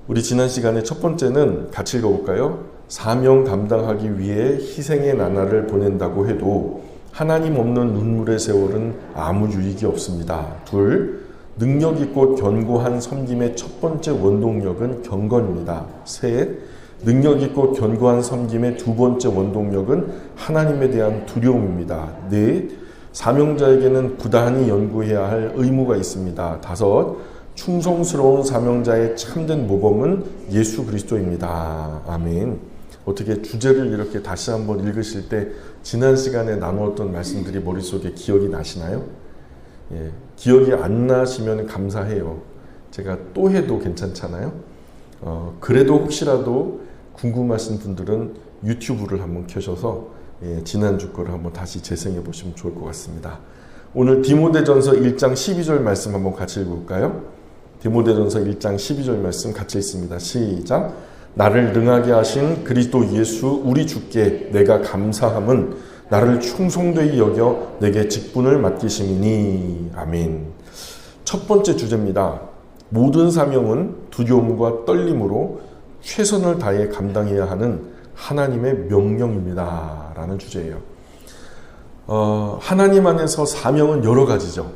우리 지난 시간에 첫 번째는 같이 읽어볼까요? 사명 감당하기 위해 희생의 나날을 보낸다고 해도 하나님 없는 눈물의 세월은 아무 유익이 없습니다. 둘, 능력 있고 견고한 섬김의 첫 번째 원동력은 경건입니다. 셋, 능력 있고 견고한 섬김의 두 번째 원동력은 하나님에 대한 두려움입니다. 넷, 사명자에게는 부단히 연구해야 할 의무가 있습니다. 다섯, 충성스러운 사명자의 참된 모범은 예수 그리스도입니다. 아멘. 어떻게 주제를 이렇게 다시 한번 읽으실 때 지난 시간에 나누었던 말씀들이 머릿속에 기억이 나시나요? 예, 기억이 안 나시면 감사해요. 제가 또 해도 괜찮잖아요. 그래도 혹시라도 궁금하신 분들은 유튜브를 한번 켜셔서 지난주 거를 한번 다시 재생해 보시면 좋을 것 같습니다. 오늘 디모데전서 1장 12절 말씀 한번 같이 읽어볼까요? 디모데전서 1장 12절 말씀 같이 읽습니다. 시작! 나를 능하게 하신 그리스도 예수 우리 주께 내가 감사함은 나를 충성되이 여겨 내게 직분을 맡기심이니. 아멘. 첫 번째 주제입니다. 모든 사명은 두려움과 떨림으로 최선을 다해 감당해야 하는 하나님의 명령입니다. 라는 주제예요. 하나님 안에서 사명은 여러 가지죠.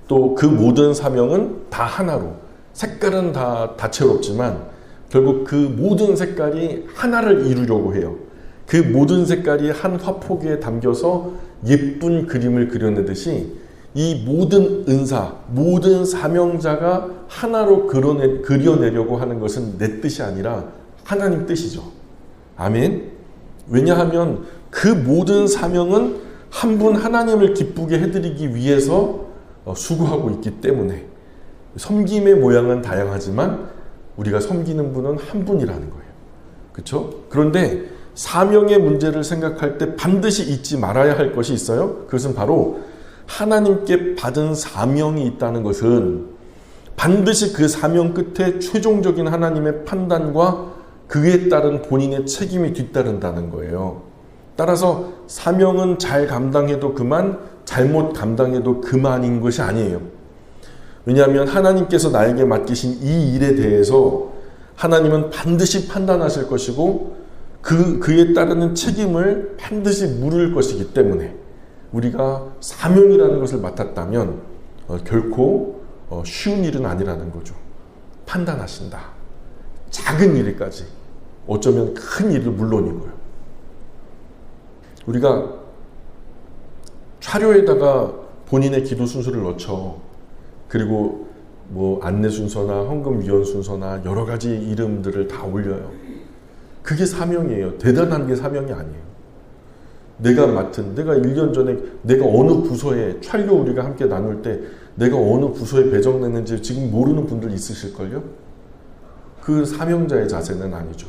또 그 모든 사명은 다 하나로, 색깔은 다 다채롭지만 결국 그 모든 색깔이 하나를 이루려고 해요. 그 모든 색깔이 한 화폭에 담겨서 예쁜 그림을 그려내듯이 이 모든 은사, 모든 사명자가 하나로 그려내려고 하는 것은 내 뜻이 아니라 하나님 뜻이죠. 아멘. 왜냐하면 그 모든 사명은 한 분 하나님을 기쁘게 해드리기 위해서 수고하고 있기 때문에 섬김의 모양은 다양하지만 우리가 섬기는 분은 한 분이라는 거예요. 그렇죠? 그런데 사명의 문제를 생각할 때 반드시 잊지 말아야 할 것이 있어요. 그것은 바로 하나님께 받은 사명이 있다는 것은 반드시 그 사명 끝에 최종적인 하나님의 판단과 그에 따른 본인의 책임이 뒤따른다는 거예요. 따라서 사명은 잘 감당해도 그만, 잘못 감당해도 그만인 것이 아니에요. 왜냐하면 하나님께서 나에게 맡기신 이 일에 대해서 하나님은 반드시 판단하실 것이고 그에 따르는 책임을 반드시 물을 것이기 때문에 우리가 사명이라는 것을 맡았다면 결코 쉬운 일은 아니라는 거죠. 판단하신다. 작은 일까지 어쩌면 큰 일을 물론이고요. 우리가 차료에다가 본인의 기도 순서를 넣죠. 그리고 뭐 안내 순서나 헌금 위원 순서나 여러 가지 이름들을 다 올려요. 그게 사명이에요. 대단한 게 사명이 아니에요. 내가 1년 전에 내가 어느 부서에 촬교 우리가 함께 나눌 때 내가 어느 부서에 배정됐는지 지금 모르는 분들 있으실걸요? 그 사명자의 자세는 아니죠.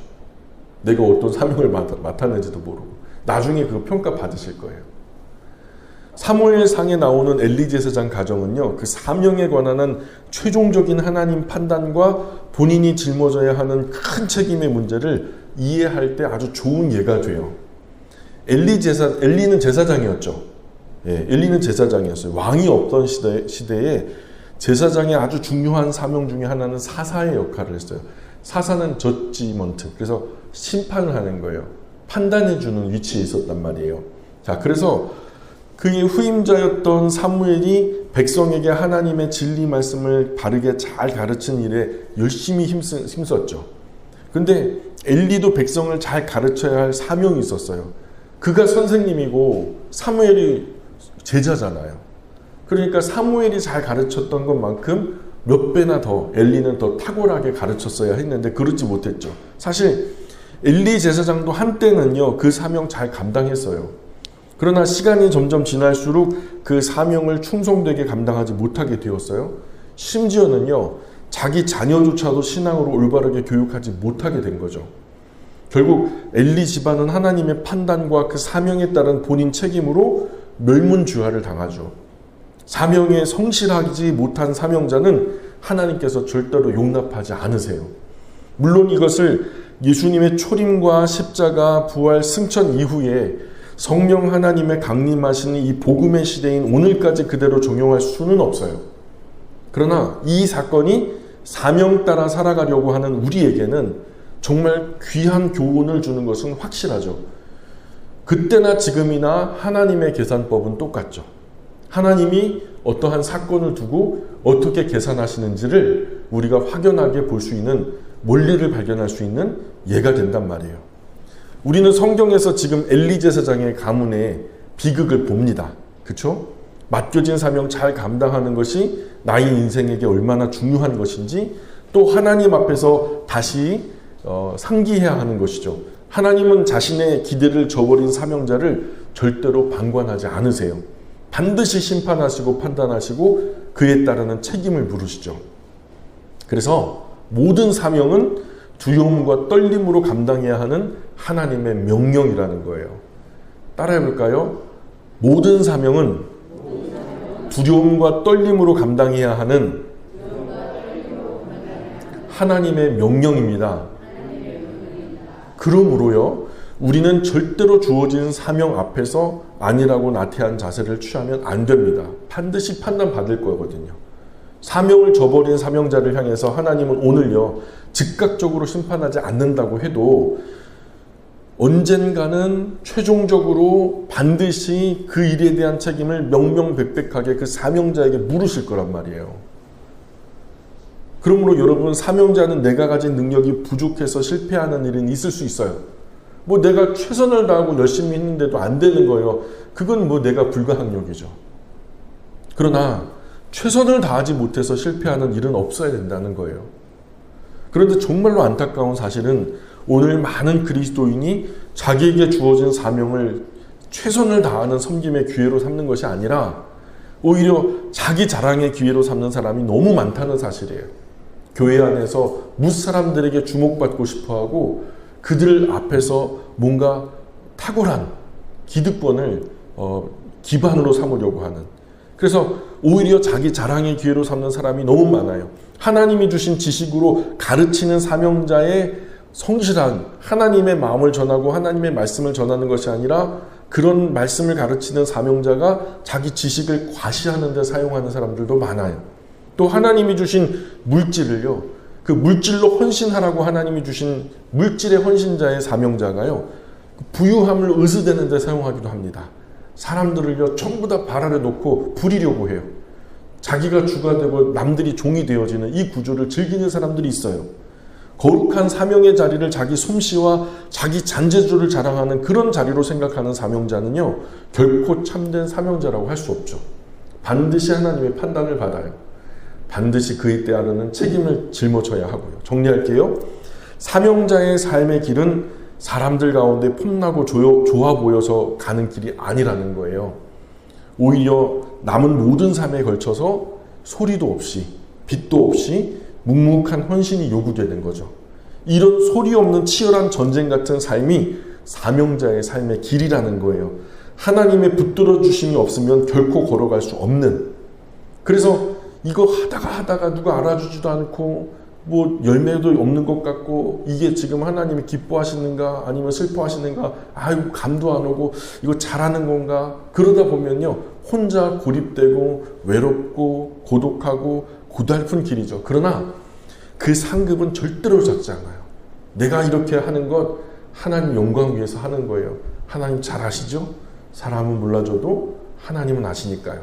내가 어떤 사명을 맡았는지도 모르고 나중에 그 평가 받으실 거예요. 사무엘상에 나오는 엘리 제사장 가정은요, 그 사명에 관한 최종적인 하나님 판단과 본인이 짊어져야 하는 큰 책임의 문제를 이해할 때 아주 좋은 예가 돼요. 엘리는 제사장이었죠. 예, 엘리는 제사장이었어요. 왕이 없던 시대에 제사장의 아주 중요한 사명 중에 하나는 사사의 역할을 했어요. 사사는 저지먼트, 그래서 심판을 하는 거예요. 판단해주는 위치에 있었단 말이에요. 자, 그래서 그의 후임자였던 사무엘이 백성에게 하나님의 진리 말씀을 바르게 잘 가르친 일에 열심히 힘썼죠. 근데 엘리도 백성을 잘 가르쳐야 할 사명이 있었어요. 그가 선생님이고 사무엘이 제자잖아요. 그러니까 사무엘이 잘 가르쳤던 것만큼 몇 배나 더 엘리는 더 탁월하게 가르쳤어야 했는데 그렇지 못했죠. 사실 엘리 제사장도 한때는요, 그 사명 잘 감당했어요. 그러나 시간이 점점 지날수록 그 사명을 충성되게 감당하지 못하게 되었어요. 심지어는요, 자기 자녀조차도 신앙으로 올바르게 교육하지 못하게 된 거죠. 결국 엘리 집안은 하나님의 판단과 그 사명에 따른 본인 책임으로 멸문주화를 당하죠. 사명에 성실하지 못한 사명자는 하나님께서 절대로 용납하지 않으세요. 물론 이것을 예수님의 초림과 십자가, 부활, 승천 이후에 성령 하나님의 강림하시는 이 복음의 시대인 오늘까지 그대로 적용할 수는 없어요. 그러나 이 사건이 사명 따라 살아가려고 하는 우리에게는 정말 귀한 교훈을 주는 것은 확실하죠. 그때나 지금이나 하나님의 계산법은 똑같죠. 하나님이 어떠한 사건을 두고 어떻게 계산하시는지를 우리가 확연하게 볼 수 있는, 원리를 발견할 수 있는 예가 된단 말이에요. 우리는 성경에서 지금 엘리 제사장의 가문의 비극을 봅니다. 그렇죠? 맡겨진 사명 잘 감당하는 것이 나의 인생에게 얼마나 중요한 것인지, 또 하나님 앞에서 다시 상기해야 하는 것이죠. 하나님은 자신의 기대를 저버린 사명자를 절대로 방관하지 않으세요. 반드시 심판하시고 판단하시고 그에 따르는 책임을 물으시죠. 그래서 모든 사명은 두려움과 떨림으로 감당해야 하는 하나님의 명령이라는 거예요. 따라해 볼까요? 모든 사명은 두려움과 떨림으로 감당해야 하는 하나님의 명령입니다. 그러므로요, 우리는 절대로 주어진 사명 앞에서 아니라고 나태한 자세를 취하면 안 됩니다. 반드시 판단받을 거거든요. 사명을 저버린 사명자를 향해서 하나님은 오늘요, 즉각적으로 심판하지 않는다고 해도 언젠가는 최종적으로 반드시 그 일에 대한 책임을 명명백백하게 그 사명자에게 물으실 거란 말이에요. 그러므로 여러분, 사명자는 내가 가진 능력이 부족해서 실패하는 일은 있을 수 있어요. 뭐 내가 최선을 다하고 열심히 했는데도 안 되는 거예요. 그건 뭐 내가 불가항력이죠. 그러나 최선을 다하지 못해서 실패하는 일은 없어야 된다는 거예요. 그런데 정말로 안타까운 사실은 오늘 많은 그리스도인이 자기에게 주어진 사명을 최선을 다하는 섬김의 기회로 삼는 것이 아니라 오히려 자기 자랑의 기회로 삼는 사람이 너무 많다는 사실이에요. 교회 안에서 무사람들에게 주목받고 싶어하고 그들 앞에서 뭔가 탁월한 기득권을 기반으로 삼으려고 하는, 그래서 오히려 자기 자랑의 기회로 삼는 사람이 너무 많아요. 하나님이 주신 지식으로 가르치는 사명자의 성실한 하나님의 마음을 전하고 하나님의 말씀을 전하는 것이 아니라 그런 말씀을 가르치는 사명자가 자기 지식을 과시하는 데 사용하는 사람들도 많아요. 또 하나님이 주신 물질을요, 그 물질로 헌신하라고 하나님이 주신 물질의 헌신자의 사명자가요, 부유함을 의스대는 데 사용하기도 합니다. 사람들을요 전부 다 발 아래 놓고 부리려고 해요. 자기가 주가 되고 남들이 종이 되어지는 이 구조를 즐기는 사람들이 있어요. 거룩한 사명의 자리를 자기 솜씨와 자기 잔재주를 자랑하는 그런 자리로 생각하는 사명자는요, 결코 참된 사명자라고 할 수 없죠. 반드시 하나님의 판단을 받아요. 반드시 그에 따르는 책임을 짊어져야 하고요. 정리할게요. 사명자의 삶의 길은 사람들 가운데 폼나고 좋아 보여서 가는 길이 아니라는 거예요. 오히려 남은 모든 삶에 걸쳐서 소리도 없이 빛도 없이 묵묵한 헌신이 요구되는 거죠. 이런 소리 없는 치열한 전쟁 같은 삶이 사명자의 삶의 길이라는 거예요. 하나님의 붙들어 주심이 없으면 결코 걸어갈 수 없는, 그래서 이거 하다가 누가 알아주지도 않고 뭐 열매도 없는 것 같고 이게 지금 하나님이 기뻐하시는가 아니면 슬퍼하시는가, 아이고 감도 안 오고 이거 잘하는 건가, 그러다 보면요 혼자 고립되고 외롭고 고독하고 고달픈 길이죠. 그러나 그 상급은 절대로 작지 않아요. 내가 이렇게 하는 것 하나님 영광 위해서 하는 거예요. 하나님 잘 아시죠? 사람은 몰라줘도 하나님은 아시니까요.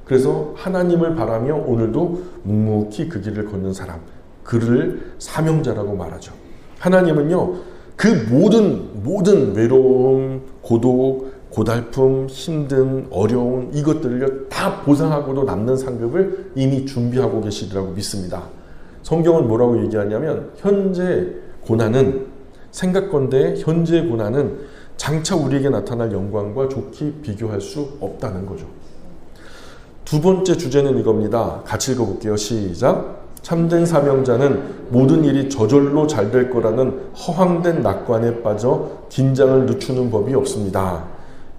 그래서 하나님을 바라며 오늘도 묵묵히 그 길을 걷는 사람, 그를 사명자라고 말하죠. 하나님은요, 그 모든 외로움, 고독, 고달픔, 힘든, 어려운 이것들을 다 보상하고도 남는 상급을 이미 준비하고 계시리라고 믿습니다. 성경은 뭐라고 얘기하냐면 현재 고난은, 생각건대 현재의 고난은 장차 우리에게 나타날 영광과 좋게 비교할 수 없다는 거죠. 두 번째 주제는 이겁니다. 같이 읽어볼게요. 시작. 참된 사명자는 모든 일이 저절로 잘 될 거라는 허황된 낙관에 빠져 긴장을 늦추는 법이 없습니다.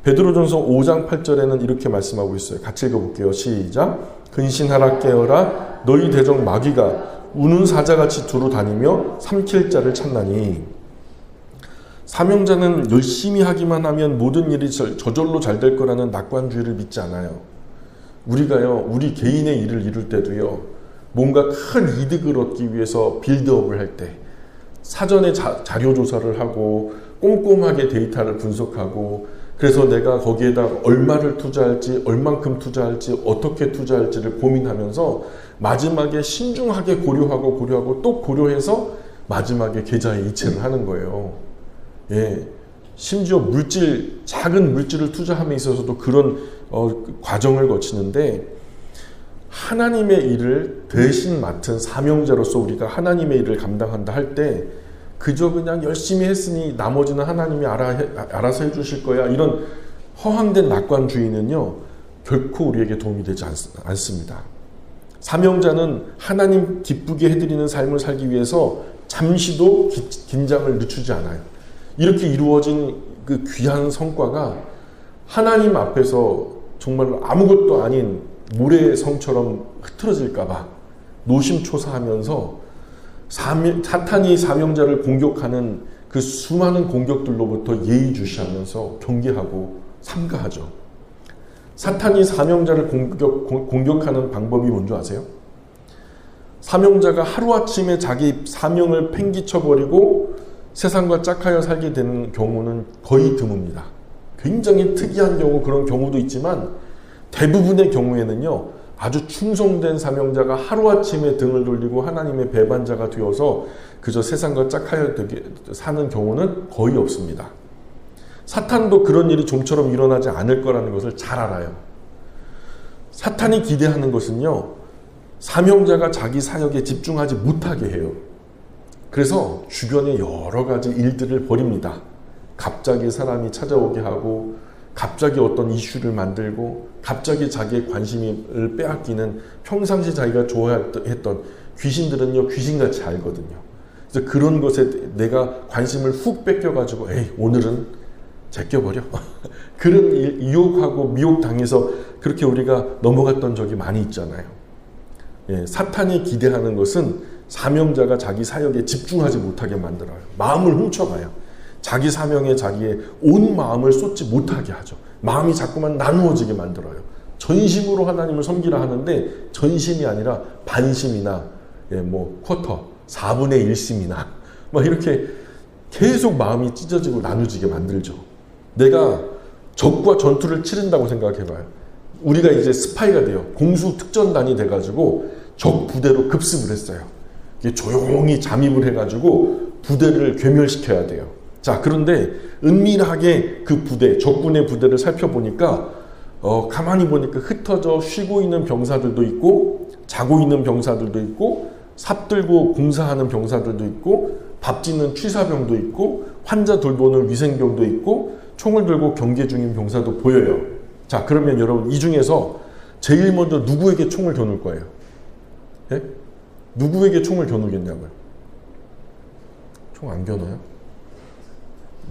베드로전서 5장 8절에는 이렇게 말씀하고 있어요. 같이 읽어볼게요. 시작. 근신하라 깨어라 너희 대적 마귀가 우는 사자같이 두루 다니며 삼킬 자를 찾나니. 사명자는 열심히 하기만 하면 모든 일이 저절로 잘 될 거라는 낙관주의를 믿지 않아요. 우리가요, 우리 개인의 일을 이룰 때도요, 뭔가 큰 이득을 얻기 위해서 빌드업을 할 때 사전에 자료 조사를 하고 꼼꼼하게 데이터를 분석하고 그래서 내가 거기에다 얼마를 투자할지 얼만큼 투자할지 어떻게 투자할지를 고민하면서 마지막에 신중하게 고려하고 또 고려해서 마지막에 계좌에 이체를 하는 거예요. 예, 심지어 작은 물질을 투자함에 있어서도 그런 과정을 거치는데 하나님의 일을 대신 맡은 사명자로서 우리가 하나님의 일을 감당한다 할 때 그저 그냥 열심히 했으니 나머지는 하나님이 알아서 해주실 거야 이런 허황된 낙관주의는요 결코 우리에게 도움이 되지 않습니다. 사명자는 하나님 기쁘게 해드리는 삶을 살기 위해서 잠시도 긴장을 늦추지 않아요. 이렇게 이루어진 그 귀한 성과가 하나님 앞에서 정말 아무것도 아닌 모래성처럼 흐트러질까봐 노심초사하면서 사탄이 사명자를 공격하는 그 수많은 공격들로부터 예의주시하면서 경계하고 삼가하죠. 사탄이 사명자를 공격하는 방법이 뭔지 아세요? 사명자가 하루아침에 자기 사명을 팽개쳐버리고 세상과 짝하여 살게 되는 경우는 거의 드뭅니다. 굉장히 특이한 경우 그런 경우도 있지만 대부분의 경우에는요 아주 충성된 사명자가 하루아침에 등을 돌리고 하나님의 배반자가 되어서 그저 세상과 짝하여 사는 경우는 거의 없습니다. 사탄도 그런 일이 좀처럼 일어나지 않을 거라는 것을 잘 알아요. 사탄이 기대하는 것은요 사명자가 자기 사역에 집중하지 못하게 해요. 그래서 주변에 여러 가지 일들을 벌입니다. 갑자기 사람이 찾아오게 하고 갑자기 어떤 이슈를 만들고 갑자기 자기의 관심을 빼앗기는 평상시 자기가 좋아했던 귀신들은요 귀신같이 알거든요. 그래서 그런 것에 내가 관심을 훅 뺏겨가지고 에이 오늘은 제껴버려 그런 유혹하고 미혹당해서 그렇게 우리가 넘어갔던 적이 많이 있잖아요. 예, 사탄이 기대하는 것은 사명자가 자기 사역에 집중하지 못하게 만들어요. 마음을 훔쳐가요. 자기 사명에 자기의 온 마음을 쏟지 못하게 하죠. 마음이 자꾸만 나누어지게 만들어요. 전심으로 하나님을 섬기라 하는데 전심이 아니라 반심이나 쿼터, 4분의 1심이나 막 이렇게 계속 마음이 찢어지고 나누어지게 만들죠. 내가 적과 전투를 치른다고 생각해봐요. 우리가 이제 스파이가 돼요. 공수 특전단이 돼가지고 적 부대로 급습을 했어요. 조용히 잠입을 해가지고 부대를 괴멸시켜야 돼요. 자, 그런데 은밀하게 그 부대, 적군의 부대를 살펴보니까 가만히 보니까 흩어져 쉬고 있는 병사들도 있고 자고 있는 병사들도 있고 삽들고 공사하는 병사들도 있고 밥 짓는 취사병도 있고 환자 돌보는 위생병도 있고 총을 들고 경계 중인 병사도 보여요. 자, 그러면 여러분 이 중에서 제일 먼저 누구에게 총을 겨눌 거예요? 예? 누구에게 총을 겨누겠냐고요? 총 안 겨눠요?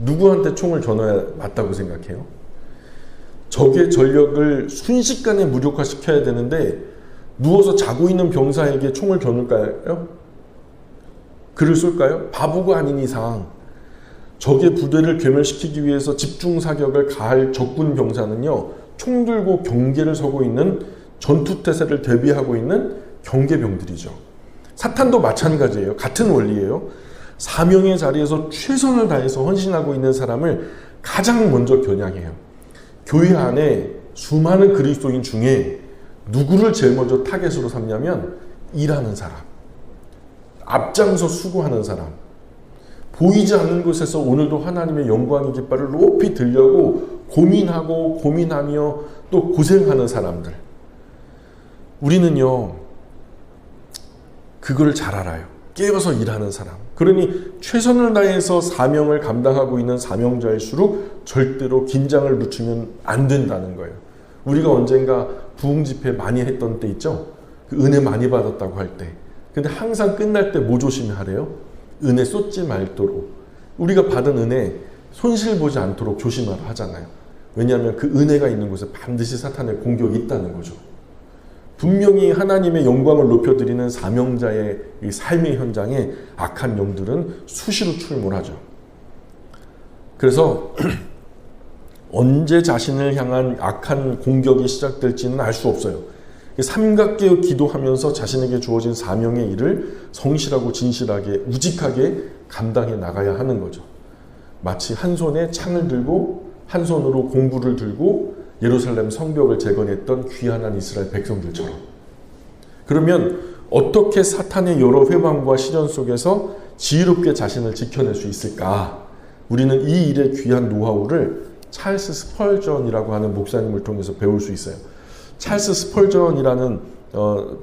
누구한테 총을 겨눠야 맞다고 생각해요? 적의 전력을 순식간에 무력화시켜야 되는데 누워서 자고 있는 병사에게 총을 겨눌까요? 글을 쏠까요? 바보가 아닌 이상 적의 부대를 괴멸시키기 위해서 집중사격을 가할 적군 병사는요 총 들고 경계를 서고 있는 전투태세를 대비하고 있는 경계병들이죠. 사탄도 마찬가지예요. 같은 원리예요. 사명의 자리에서 최선을 다해서 헌신하고 있는 사람을 가장 먼저 겨냥해요. 교회 안에 수많은 그리스도인 중에 누구를 제일 먼저 타겟으로 삼냐면 일하는 사람, 앞장서 수고하는 사람, 보이지 않는 곳에서 오늘도 하나님의 영광의 깃발을 높이 들려고 고민하며 또 고생하는 사람들. 우리는요 그걸 잘 알아요. 깨어서 일하는 사람. 그러니 최선을 다해서 사명을 감당하고 있는 사명자일수록 절대로 긴장을 늦추면 안 된다는 거예요. 우리가 언젠가 부흥 집회 많이 했던 때 있죠? 그 은혜 많이 받았다고 할 때. 근데 항상 끝날 때 뭐 조심하래요? 은혜 쏟지 말도록. 우리가 받은 은혜 손실 보지 않도록 조심하라 하잖아요. 왜냐하면 그 은혜가 있는 곳에 반드시 사탄의 공격이 있다는 거죠. 분명히 하나님의 영광을 높여드리는 사명자의 이 삶의 현장에 악한 영들은 수시로 출몰하죠. 그래서 언제 자신을 향한 악한 공격이 시작될지는 알 수 없어요. 삼각계의 기도하면서 자신에게 주어진 사명의 일을 성실하고 진실하게 우직하게 감당해 나가야 하는 거죠. 마치 한 손에 창을 들고 한 손으로 공구를 들고 예루살렘 성벽을 재건했던 귀환한 이스라엘 백성들처럼. 그러면 어떻게 사탄의 여러 회방과 시련 속에서 지혜롭게 자신을 지켜낼 수 있을까? 우리는 이 일의 귀한 노하우를 찰스 스펄전이라고 하는 목사님을 통해서 배울 수 있어요. 찰스 스펄전이라는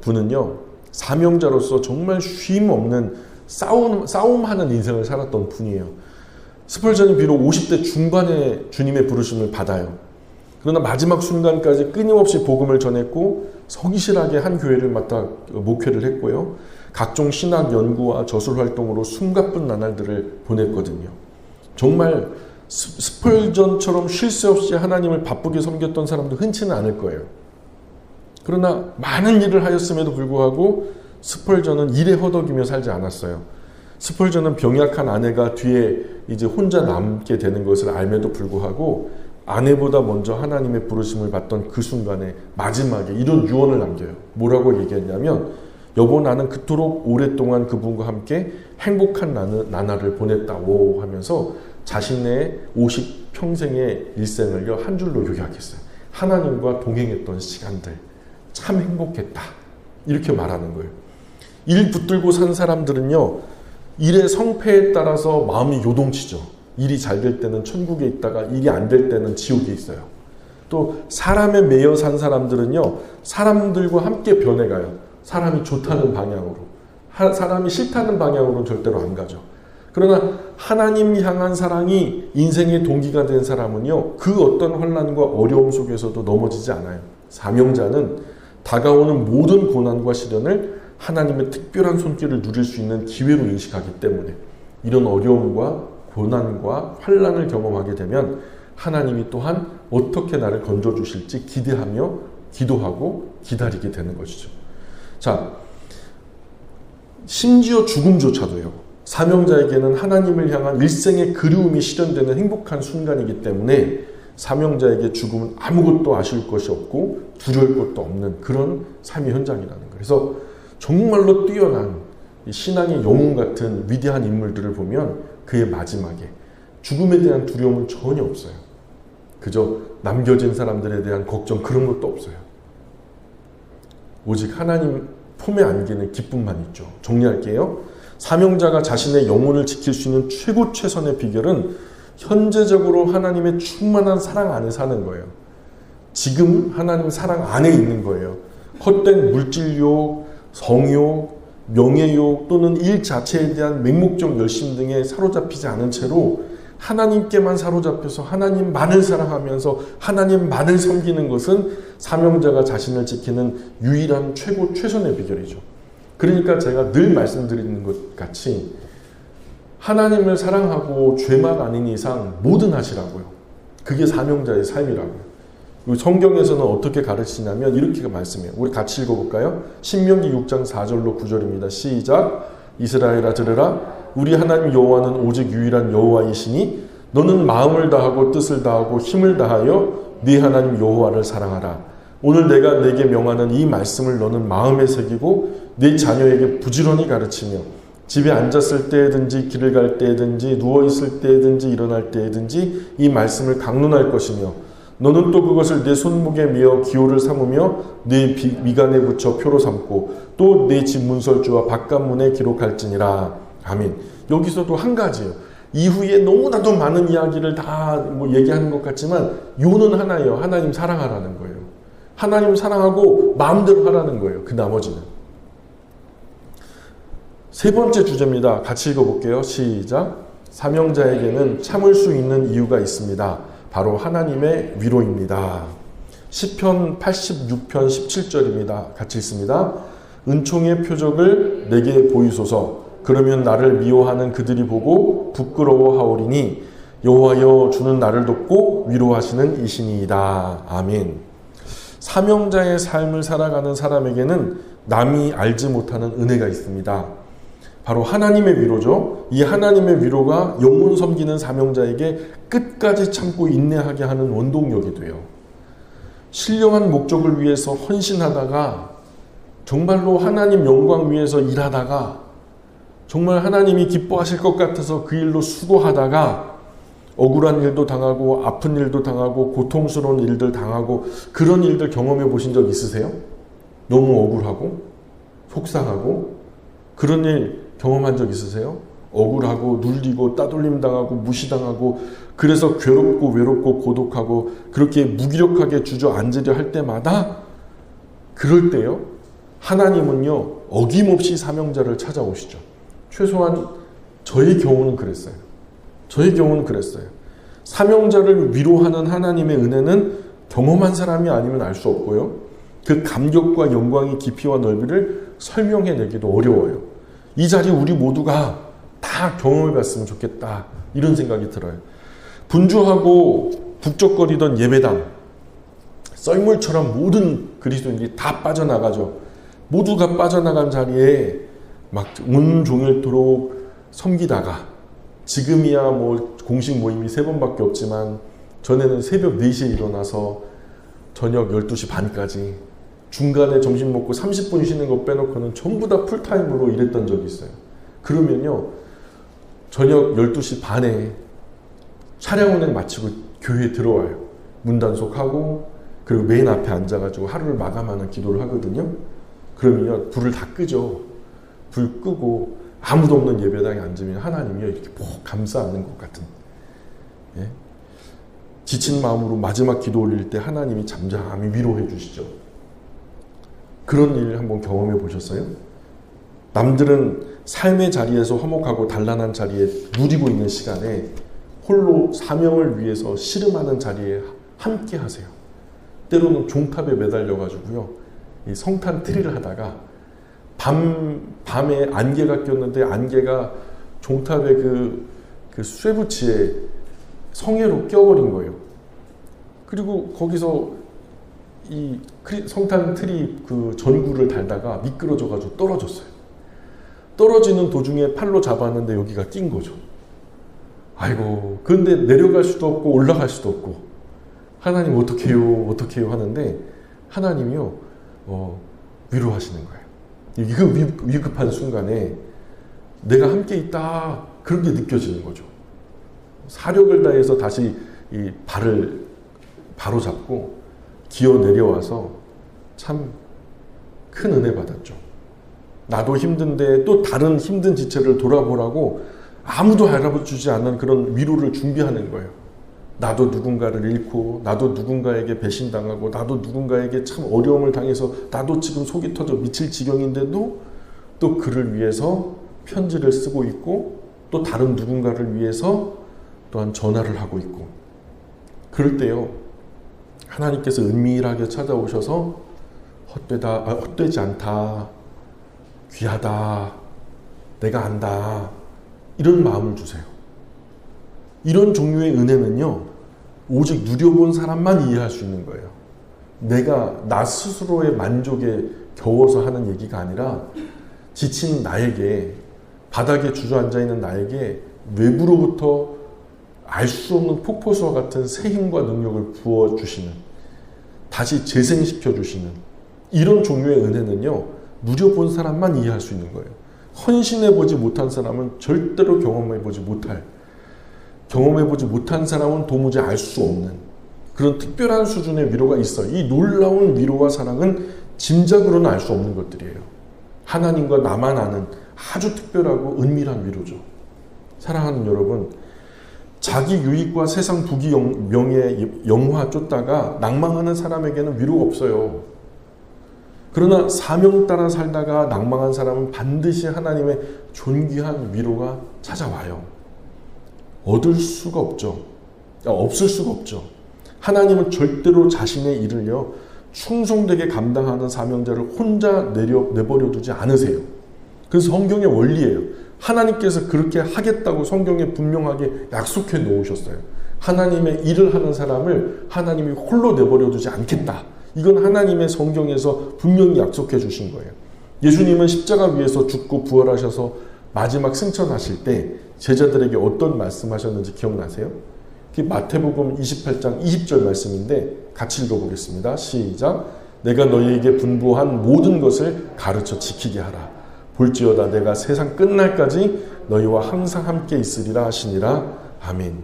분은요, 사명자로서 정말 쉼 없는 싸움하는 인생을 살았던 분이에요. 스펄전이 비록 50대 중반에 주님의 부르심을 받아요. 그러나 마지막 순간까지 끊임없이 복음을 전했고 성실하게 한 교회를 맡아 목회를 했고요. 각종 신학 연구와 저술 활동으로 숨가쁜 나날들을 보냈거든요. 정말 스펄전처럼 쉴 새 없이 하나님을 바쁘게 섬겼던 사람도 흔치는 않을 거예요. 그러나 많은 일을 하였음에도 불구하고 스펄전은 일에 허덕이며 살지 않았어요. 스펄전은 병약한 아내가 뒤에 이제 혼자 남게 되는 것을 알매도 불구하고 아내보다 먼저 하나님의 부르심을 받던 그 순간에 마지막에 이런 유언을 남겨요. 뭐라고 얘기했냐면, 여보 나는 그토록 오랫동안 그분과 함께 행복한 나날을 보냈다고 하면서 자신의 50평생의 일생을 한 줄로 요약했어요. 하나님과 동행했던 시간들 참 행복했다. 이렇게 말하는 거예요. 일 붙들고 산 사람들은요, 일의 성패에 따라서 마음이 요동치죠. 일이 잘 될 때는 천국에 있다가 일이 안 될 때는 지옥에 있어요. 또 사람에 매여 산 사람들은요, 사람들과 함께 변해가요. 사람이 좋다는 방향으로. 사람이 싫다는 방향으로는 절대로 안 가죠. 그러나 하나님 향한 사랑이 인생의 동기가 된 사람은요, 그 어떤 환난과 어려움 속에서도 넘어지지 않아요. 사명자는 다가오는 모든 고난과 시련을 하나님의 특별한 손길을 누릴 수 있는 기회로 인식하기 때문에 이런 어려움과 고난과 환난을 경험하게 되면 하나님이 또한 어떻게 나를 건져주실지 기대하며 기도하고 기다리게 되는 것이죠. 자, 심지어 죽음조차도요, 사명자에게는 하나님을 향한 일생의 그리움이 실현되는 행복한 순간이기 때문에 사명자에게 죽음은 아무것도 아쉬울 것이 없고 두려울 것도 없는 그런 삶의 현장이라는 거예요. 그래서 정말로 뛰어난 신앙의 영웅 같은 위대한 인물들을 보면 그의 마지막에 죽음에 대한 두려움은 전혀 없어요. 그저 남겨진 사람들에 대한 걱정 그런 것도 없어요. 오직 하나님 품에 안기는 기쁨만 있죠. 정리할게요. 사명자가 자신의 영혼을 지킬 수 있는 최고 최선의 비결은 현재적으로 하나님의 충만한 사랑 안에 사는 거예요. 지금 하나님 사랑 안에 있는 거예요. 헛된 물질욕, 성욕, 명예욕 또는 일 자체에 대한 맹목적 열심 등에 사로잡히지 않은 채로 하나님께만 사로잡혀서 하나님만을 사랑하면서 하나님만을 섬기는 것은 사명자가 자신을 지키는 유일한 최고 최선의 비결이죠. 그러니까 제가 늘 말씀드리는 것 같이 하나님을 사랑하고 죄만 아닌 이상 뭐든 하시라고요. 그게 사명자의 삶이라고요. 성경에서는 어떻게 가르치냐면 이렇게 말씀해요. 우리 같이 읽어볼까요? 신명기 6장 4절로 9절입니다. 시작. 이스라엘아 들으라. 우리 하나님 여호와는 오직 유일한 여호와이시니 너는 마음을 다하고 뜻을 다하고 힘을 다하여 네 하나님 여호와를 사랑하라. 오늘 내가 내게 명하는 이 말씀을 너는 마음에 새기고 네 자녀에게 부지런히 가르치며 집에 앉았을 때든지 길을 갈 때든지 누워있을 때든지 일어날 때든지 이 말씀을 강론할 것이며 너는 또 그것을 내 손목에 메어 기호를 삼으며 네 미간에 붙여 표로 삼고 또 내 집 문설주와 바깥문에 기록할지니라. 아멘. 여기서도 한 가지예요. 이후에 너무나도 많은 이야기를 다 얘기하는 것 같지만 요는 하나예요. 하나님 사랑하라는 거예요. 하나님 사랑하고 마음대로 하라는 거예요. 그 나머지는. 세 번째 주제입니다. 같이 읽어볼게요. 시작. 사명자에게는 참을 수 있는 이유가 있습니다. 바로 하나님의 위로입니다. 시편 86편 17절입니다. 같이 읽습니다. 은총의 표적을 내게 보이소서. 그러면 나를 미워하는 그들이 보고 부끄러워하오리니 여호와여 주는 나를 돕고 위로하시는 이시니이다. 아멘. 사명자의 삶을 살아가는 사람에게는 남이 알지 못하는 은혜가 있습니다. 바로 하나님의 위로죠. 이 하나님의 위로가 영혼 섬기는 사명자에게 끝까지 참고 인내하게 하는 원동력이 돼요. 신령한 목적을 위해서 헌신하다가 정말로 하나님 영광 위해서 일하다가 정말 하나님이 기뻐하실 것 같아서 그 일로 수고하다가 억울한 일도 당하고 아픈 일도 당하고 고통스러운 일들 당하고 그런 일들 경험해 보신 적 있으세요? 너무 억울하고 속상하고 그런 일 경험한 적 있으세요? 억울하고 눌리고 따돌림 당하고 무시당하고 그래서 괴롭고 외롭고 고독하고 그렇게 무기력하게 주저앉으려 할 때마다 그럴 때요 하나님은요 어김없이 사명자를 찾아오시죠. 최소한 저의 경우는 그랬어요. 저의 경우는 그랬어요. 사명자를 위로하는 하나님의 은혜는 경험한 사람이 아니면 알 수 없고요. 그 감격과 영광의 깊이와 넓이를 설명해내기도 어려워요. 이 자리 우리 모두가 다 경험해봤으면 좋겠다 이런 생각이 들어요. 분주하고 북적거리던 예배당 썰물처럼 모든 그리스도인들이 다 빠져나가죠. 모두가 빠져나간 자리에 막 온종일토록 섬기다가 지금이야 뭐 공식 모임이 3번밖에 없지만 전에는 새벽 4시에 일어나서 저녁 12시 반까지 중간에 점심 먹고 30분 쉬는 거 빼놓고는 전부 다 풀타임으로 일했던 적이 있어요. 그러면요 저녁 12시 반에 차량 운행 마치고 교회에 들어와요. 문단속하고 그리고 맨 앞에 앉아가지고 하루를 마감하는 기도를 하거든요. 그러면요 불을 다 끄죠. 불 끄고 아무도 없는 예배당에 앉으면 하나님이요 이렇게 푹 감싸 안는 것 같은 예? 지친 마음으로 마지막 기도 올릴 때 하나님이 잠잠히 위로해 주시죠. 그런 일 한번 경험해 보셨어요? 남들은 삶의 자리에서 화목하고 단란한 자리에 누리고 있는 시간에 홀로 사명을 위해서 씨름하는 자리에 함께 하세요. 때로는 종탑에 매달려 가지고요 이 성탄 트리를 하다가 밤에 안개가 꼈는데 안개가 종탑의 그 쇠붙이에 성에로 껴버린 거예요. 그리고 거기서 이 성탄 트리 그 전구를 달다가 미끄러져가지고 떨어졌어요. 떨어지는 도중에 팔로 잡았는데 여기가 낀 거죠. 아이고, 그런데 내려갈 수도 없고 올라갈 수도 없고 하나님 어떻게 해요? 어떻게 해요? 하는데 하나님이요 위로하시는 거예요. 그 위급한 순간에 내가 함께 있다 그런 게 느껴지는 거죠. 사력을 다해서 다시 이 발을 바로 잡고 기어 내려와서 참 큰 은혜 받았죠. 나도 힘든데 또 다른 힘든 지체를 돌아보라고 아무도 알아주지 않는 그런 위로를 준비하는 거예요. 나도 누군가를 잃고 나도 누군가에게 배신당하고 나도 누군가에게 참 어려움을 당해서 나도 지금 속이 터져 미칠 지경인데도 또 그를 위해서 편지를 쓰고 있고 또 다른 누군가를 위해서 또한 전화를 하고 있고 그럴 때요 하나님께서 은밀하게 찾아오셔서 헛되지 않다 귀하다 내가 안다 이런 마음을 주세요. 이런 종류의 은혜는요 오직 누려본 사람만 이해할 수 있는 거예요. 내가 나 스스로의 만족에 겨워서 하는 얘기가 아니라 지친 나에게 바닥에 주저앉아 있는 나에게 외부로부터 알 수 없는 폭포수와 같은 새 힘과 능력을 부어주시는 다시 재생시켜주시는 이런 종류의 은혜는요 누려본 사람만 이해할 수 있는 거예요. 헌신해보지 못한 사람은 절대로 경험해보지 못한 사람은 도무지 알 수 없는 그런 특별한 수준의 위로가 있어요. 이 놀라운 위로와 사랑은 짐작으로는 알 수 없는 것들이에요. 하나님과 나만 아는 아주 특별하고 은밀한 위로죠. 사랑하는 여러분, 자기 유익과 세상 부귀 명예 영화 쫓다가 낭망하는 사람에게는 위로가 없어요. 그러나 사명 따라 살다가 낭망한 사람은 반드시 하나님의 존귀한 위로가 찾아와요. 얻을 수가 없죠. 없을 수가 없죠. 하나님은 절대로 자신의 일을요 충성되게 감당하는 사명자를 혼자 내버려 두지 않으세요. 그래서 성경의 원리예요. 하나님께서 그렇게 하겠다고 성경에 분명하게 약속해 놓으셨어요. 하나님의 일을 하는 사람을 하나님이 홀로 내버려 두지 않겠다. 이건 하나님의 성경에서 분명히 약속해 주신 거예요. 예수님은 십자가 위에서 죽고 부활하셔서 마지막 승천하실 때 제자들에게 어떤 말씀하셨는지 기억나세요? 그게 마태복음 28장 20절 말씀인데 같이 읽어보겠습니다. 시작. 내가 너희에게 분부한 모든 것을 가르쳐 지키게 하라. 볼지어다 내가 세상 끝날까지 너희와 항상 함께 있으리라 하시니라. 아멘.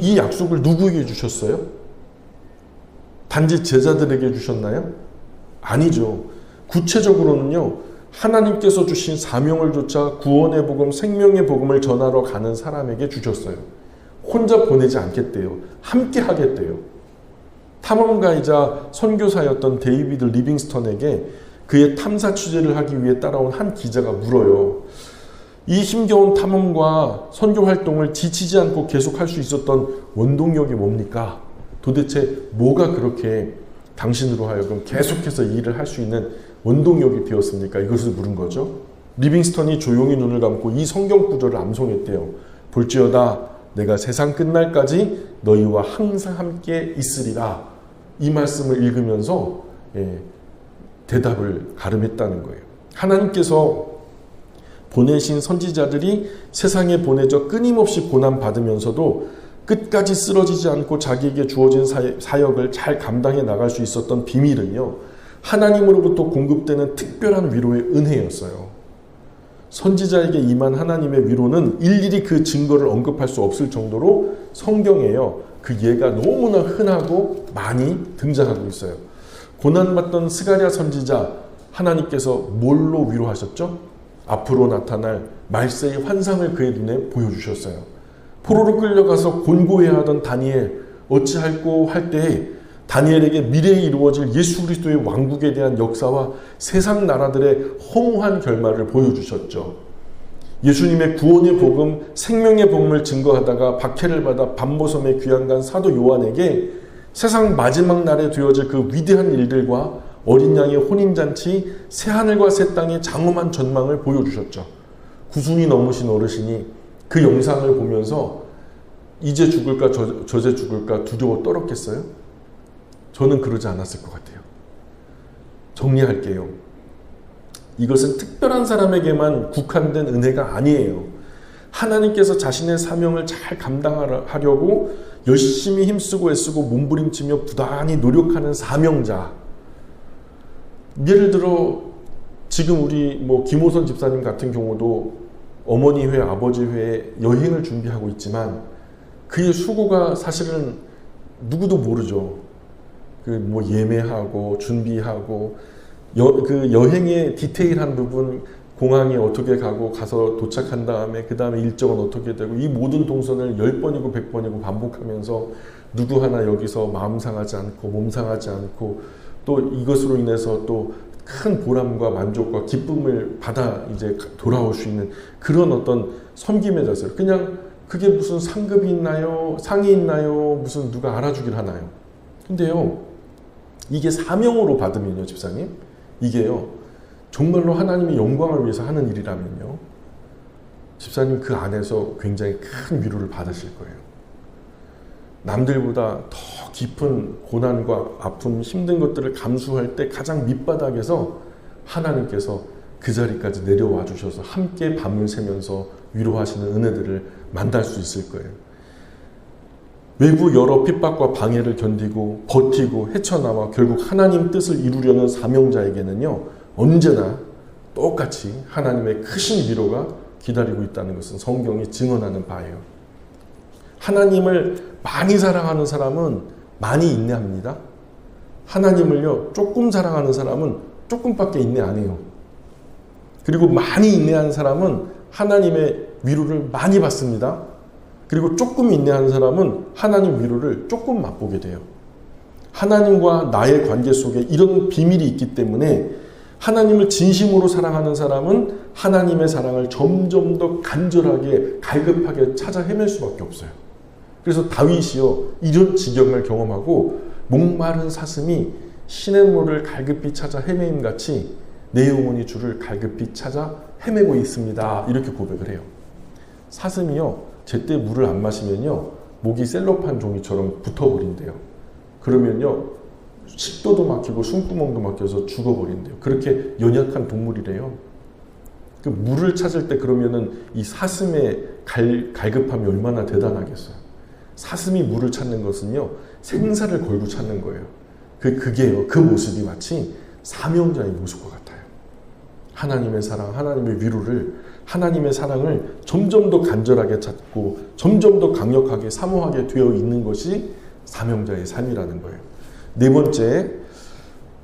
이 약속을 누구에게 주셨어요? 단지 제자들에게 주셨나요? 아니죠. 구체적으로는요, 하나님께서 주신 사명을 좇아 구원의 복음, 생명의 복음을 전하러 가는 사람에게 주셨어요. 혼자 보내지 않겠대요. 함께 하겠대요. 탐험가이자 선교사였던 데이비드 리빙스턴에게 그의 탐사 취재를 하기 위해 따라온 한 기자가 물어요. 이 힘겨운 탐험과 선교 활동을 지치지 않고 계속할 수 있었던 원동력이 뭡니까? 도대체 뭐가 그렇게 당신으로 하여금 계속해서 일을 할 수 있는 원동력이 되었습니까? 이것을 물은 거죠. 리빙스턴이 조용히 눈을 감고 이 성경 구절을 암송했대요. 볼지어다 내가 세상 끝날까지 너희와 항상 함께 있으리라. 이 말씀을 읽으면서 대답을 가름했다는 거예요. 하나님께서 보내신 선지자들이 세상에 보내져 끊임없이 고난받으면서도 끝까지 쓰러지지 않고 자기에게 주어진 사역을 잘 감당해 나갈 수 있었던 비밀은요, 하나님으로부터 공급되는 특별한 위로의 은혜였어요. 선지자에게 임한 하나님의 위로는 일일이 그 증거를 언급할 수 없을 정도로 성경에요, 그 예가 너무나 흔하고 많이 등장하고 있어요. 고난받던 스가랴 선지자, 하나님께서 뭘로 위로하셨죠? 앞으로 나타날 말세의 환상을 그의 눈에 보여주셨어요. 포로로 끌려가서 곤고해하던 다니엘, 어찌할꼬 할 때에 다니엘에게 미래에 이루어질 예수 그리스도의 왕국에 대한 역사와 세상 나라들의 허무한 결말을 보여주셨죠. 예수님의 구원의 복음, 생명의 복음을 증거하다가 박해를 받아 반모섬에 귀양간 사도 요한에게 세상 마지막 날에 되어질 그 위대한 일들과 어린 양의 혼인잔치, 새하늘과 새 땅의 장엄한 전망을 보여주셨죠. 구순이 넘으신 어르신이 그 영상을 보면서 이제 죽을까 저제 죽을까 두려워 떨었겠어요? 저는 그러지 않았을 것 같아요. 정리할게요. 이것은 특별한 사람에게만 국한된 은혜가 아니에요. 하나님께서 자신의 사명을 잘 감당하려고 열심히 힘쓰고 애쓰고 몸부림치며 부단히 노력하는 사명자. 예를 들어 지금 우리 김호선 집사님 같은 경우도 어머니 회, 아버지 회에 여행을 준비하고 있지만 그의 수고가 사실은 누구도 모르죠. 예매하고 준비하고 그 여행의 디테일한 부분, 공항에 어떻게 가서 도착한 다음에 그 다음에 일정은 어떻게 되고, 이 모든 동선을 10번이고 100번이고 반복하면서 누구 하나 여기서 마음 상하지 않고 몸 상하지 않고 또 이것으로 인해서 또 큰 보람과 만족과 기쁨을 받아 이제 돌아올 수 있는 그런 어떤 섬김의 자세. 그냥 그게 무슨 상급이 있나요? 상이 있나요? 무슨 누가 알아주길 하나요? 근데요, 이게 사명으로 받으면요, 집사님, 이게요, 정말로 하나님의 영광을 위해서 하는 일이라면요, 집사님 그 안에서 굉장히 큰 위로를 받으실 거예요. 남들보다 더 깊은 고난과 아픔, 힘든 것들을 감수할 때 가장 밑바닥에서 하나님께서 그 자리까지 내려와 주셔서 함께 밤을 새면서 위로하시는 은혜들을 만날 수 있을 거예요. 외부 여러 핍박과 방해를 견디고 버티고 헤쳐나와 결국 하나님 뜻을 이루려는 사명자에게는요, 언제나 똑같이 하나님의 크신 위로가 기다리고 있다는 것은 성경이 증언하는 바예요. 하나님을 많이 사랑하는 사람은 많이 인내합니다. 하나님을요, 조금 사랑하는 사람은 조금밖에 인내 안 해요. 그리고 많이 인내하는 사람은 하나님의 위로를 많이 받습니다. 그리고 조금 인내하는 사람은 하나님 위로를 조금 맛보게 돼요. 하나님과 나의 관계 속에 이런 비밀이 있기 때문에 하나님을 진심으로 사랑하는 사람은 하나님의 사랑을 점점 더 간절하게 갈급하게 찾아 헤맬 수밖에 없어요. 그래서 다윗이요, 이런 지경을 경험하고 목마른 사슴이 시냇물을 갈급히 찾아 헤매임같이 내 영혼이 주를 갈급히 찾아 헤매고 있습니다. 이렇게 고백을 해요. 사슴이요, 제때 물을 안 마시면요, 목이 셀로판 종이처럼 붙어버린대요. 그러면요, 식도도 막히고 숨구멍도 막혀서 죽어버린대요. 그렇게 연약한 동물이래요. 그 물을 찾을 때 그러면은 이 사슴의 갈급함이 얼마나 대단하겠어요. 사슴이 물을 찾는 것은요, 생사를 걸고 찾는 거예요. 그게요, 그 모습이 마치 사명자의 모습과 같아요. 하나님의 사랑, 하나님의 위로를, 하나님의 사랑을 점점 더 간절하게 찾고 점점 더 강력하게 사모하게 되어 있는 것이 사명자의 삶이라는 거예요. 네 번째,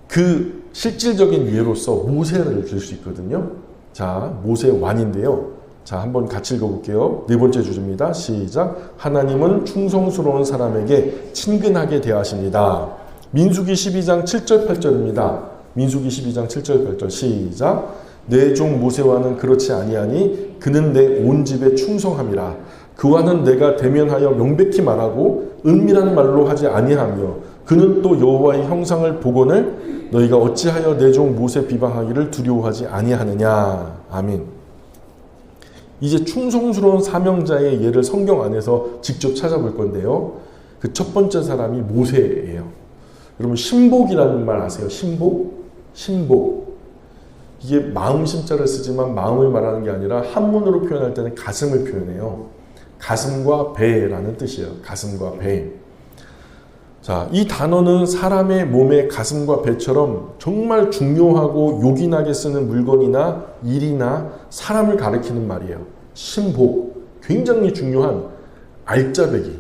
그 실질적인 예로서 모세를 들 수 있거든요. 자, 모세 완인데요. 자, 한번 같이 읽어볼게요. 네 번째 주제입니다. 시작. 하나님은 충성스러운 사람에게 친근하게 대하십니다. 민수기 12장 7절 8절입니다. 민수기 12장 7절 8절 시작. 내 종 모세와는 그렇지 아니하니 그는 내 온 집에 충성함이라. 그와는 내가 대면하여 명백히 말하고 은밀한 말로 하지 아니하며 그는 또 여호와의 형상을 보거늘 너희가 어찌하여 내 종 모세 비방하기를 두려워하지 아니하느냐. 아멘. 이제 충성스러운 사명자의 예를 성경 안에서 직접 찾아볼 건데요. 그 첫 번째 사람이 모세예요. 여러분 신복이라는 말 아세요? 신복? 신복. 이게 마음 심자를 쓰지만 마음을 말하는 게 아니라 한문으로 표현할 때는 가슴을 표현해요. 가슴과 배라는 뜻이에요. 가슴과 배. 자, 이 단어는 사람의 몸의 가슴과 배처럼 정말 중요하고 요긴하게 쓰는 물건이나 일이나 사람을 가리키는 말이에요. 신복. 굉장히 중요한 알짜배기.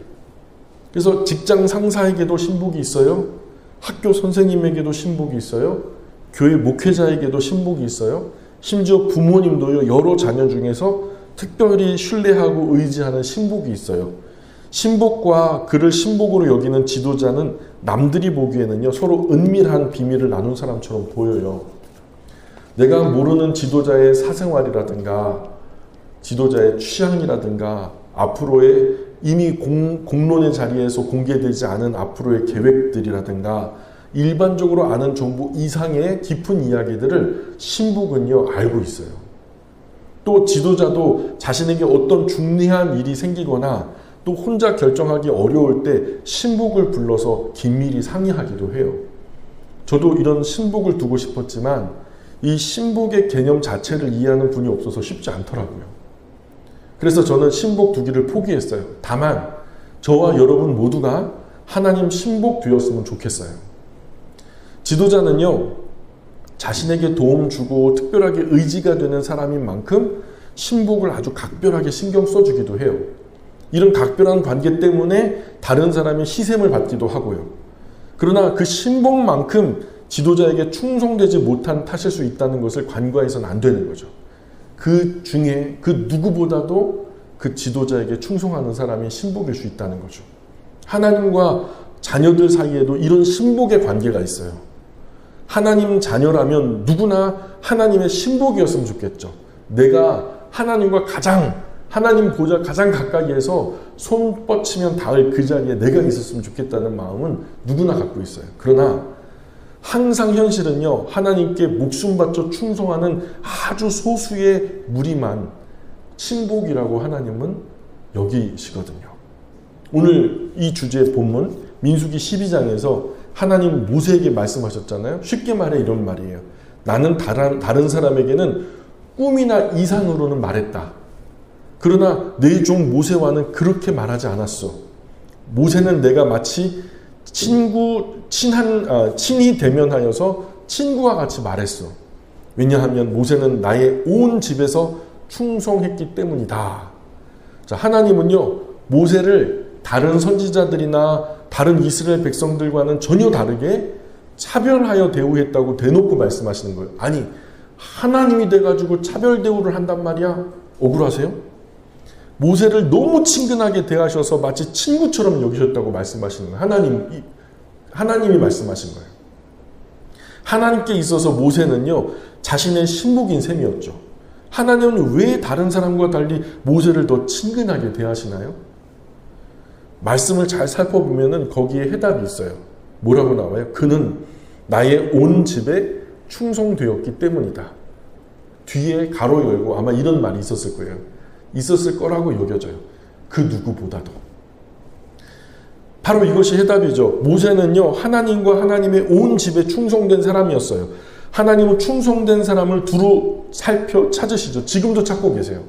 그래서 직장 상사에게도 신복이 있어요. 학교 선생님에게도 신복이 있어요. 교회 목회자에게도 신복이 있어요. 심지어 부모님도요, 여러 자녀 중에서 특별히 신뢰하고 의지하는 신복이 있어요. 신복과 그를 신복으로 여기는 지도자는 남들이 보기에는요, 서로 은밀한 비밀을 나눈 사람처럼 보여요. 내가 모르는 지도자의 사생활이라든가 지도자의 취향이라든가 앞으로의 이미 공론의 자리에서 공개되지 않은 앞으로의 계획들이라든가 일반적으로 아는 정보 이상의 깊은 이야기들을 신복은요, 알고 있어요. 또 지도자도 자신에게 어떤 중대한 일이 생기거나 또 혼자 결정하기 어려울 때 신복을 불러서 긴밀히 상의하기도 해요. 저도 이런 신복을 두고 싶었지만 이 신복의 개념 자체를 이해하는 분이 없어서 쉽지 않더라고요. 그래서 저는 신복 두기를 포기했어요. 다만 저와 여러분 모두가 하나님 신복 되었으면 좋겠어요. 지도자는요, 자신에게 도움 주고 특별하게 의지가 되는 사람인 만큼 신복을 아주 각별하게 신경 써주기도 해요. 이런 각별한 관계 때문에 다른 사람의 희생을 받기도 하고요. 그러나 그 신복만큼 지도자에게 충성되지 못한 탓일 수 있다는 것을 간과해서는 안 되는 거죠. 그 중에 그 누구보다도 그 지도자에게 충성하는 사람이 신복일 수 있다는 거죠. 하나님과 자녀들 사이에도 이런 신복의 관계가 있어요. 하나님 자녀라면 누구나 하나님의 신복이었으면 좋겠죠. 내가 하나님과 하나님 보좌 가장 가까이에서 손 뻗치면 닿을 그 자리에 내가 있었으면 좋겠다는 마음은 누구나 갖고 있어요. 그러나 항상 현실은요, 하나님께 목숨 바쳐 충성하는 아주 소수의 무리만 신복이라고 하나님은 여기시거든요. 오늘 이 주제의 본문 민수기 12장에서 하나님 모세에게 말씀하셨잖아요. 쉽게 말해 이런 말이에요. 나는 다른 사람에게는 꿈이나 이상으로는 말했다. 그러나 내 종 모세와는 그렇게 말하지 않았어. 모세는 내가 마치 친히 대면하여서 친구와 같이 말했어. 왜냐하면 모세는 나의 온 집에서 충성했기 때문이다. 자, 하나님은요, 모세를 다른 선지자들이나 다른 이스라엘 백성들과는 전혀 다르게 차별하여 대우했다고 대놓고 말씀하시는 거예요. 아니, 하나님이 돼가지고 차별 대우를 한단 말이야? 억울하세요? 모세를 너무 친근하게 대하셔서 마치 친구처럼 여기셨다고 말씀하시는 거예요. 하나님이 말씀하신 거예요. 하나님께 있어서 모세는요, 자신의 신복인 셈이었죠. 하나님은 왜 다른 사람과 달리 모세를 더 친근하게 대하시나요? 말씀을 잘 살펴보면 거기에 해답이 있어요. 뭐라고 나와요? 그는 나의 온 집에 충성되었기 때문이다. 뒤에 가로 열고 아마 이런 말이 있었을 거예요. 있었을 거라고 여겨져요. 그 누구보다도. 바로 이것이 해답이죠. 모세는요, 하나님과 하나님의 온 집에 충성된 사람이었어요. 하나님은 충성된 사람을 두루 살펴 찾으시죠. 지금도 찾고 계세요.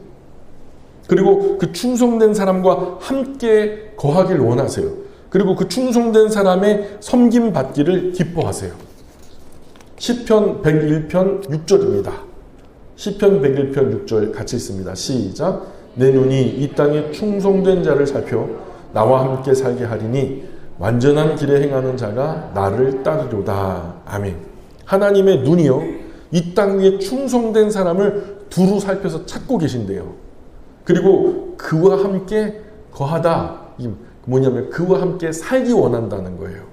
그리고 그 충성된 사람과 함께 거하길 원하세요. 그리고 그 충성된 사람의 섬김 받기를 기뻐하세요. 시편 101편 6절입니다. 시편 101편 6절 같이 읽습니다. 시작. 내 눈이 이 땅에 충성된 자를 살펴 나와 함께 살게 하리니 완전한 길에 행하는 자가 나를 따르리로다. 아멘. 하나님의 눈이요, 이 땅 위에 충성된 사람을 두루 살펴서 찾고 계신대요. 그리고 그와 함께 거하다, 뭐냐면 그와 함께 살기 원한다는 거예요.